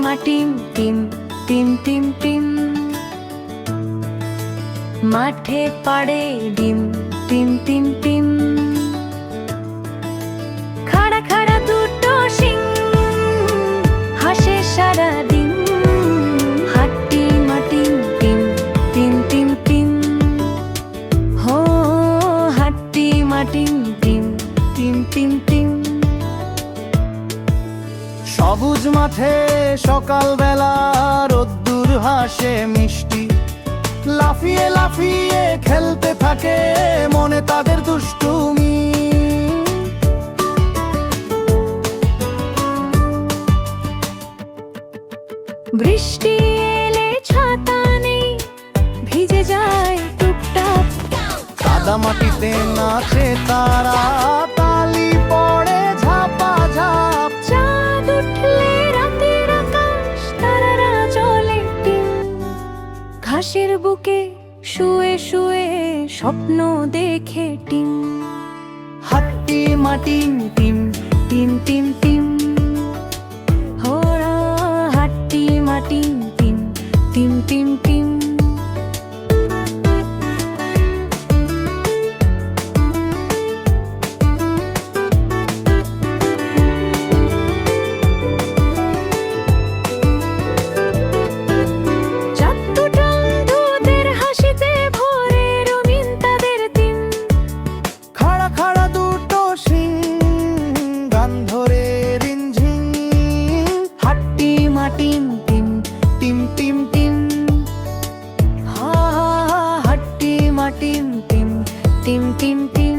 মাটিম টিম টিম টিম টিম, মাঠে পাড়ে ডিম টিম টিম টিম, খাড়া খাড়া দুটো শিং হাসে সারা দিন, হাট্টি মাটিম টিম টিম টিম টিম, হো হাট্টি মাটিম টিম টিম টিম টিম। সবুজ মাঠে সকালবেলা রোদ্দুর হাসে মিষ্টি, লাফিয়ে লাফিয়ে খেলতে থাকে মনে তাদের দুষ্টুমি। বৃষ্টি এলে ছাতা নেই, ভিজে যায় টুপটাপ, কাদা মাটিতে নাচে তারা, তালি পড়ে ঝাপা ঝাপ। চাঁদ উঠলে রাতের আকাশ তারারা জ্বলে টিম, ঘাসের বুকে শুয়ে শুয়ে স্বপ্ন দেখে টিম, হাট্টি মাটিম টিম টিম টিম টিম, হোরা হাট্টি মাটিম টিম টিম টিম টিম। খাড়া খাড়া দুটো শিং গান ধরে রিনঝিং, হাট্টি মাটিম টিম টিম টিম টিম। হা হাট্টি মাটিম টিম টিম টিম টিম।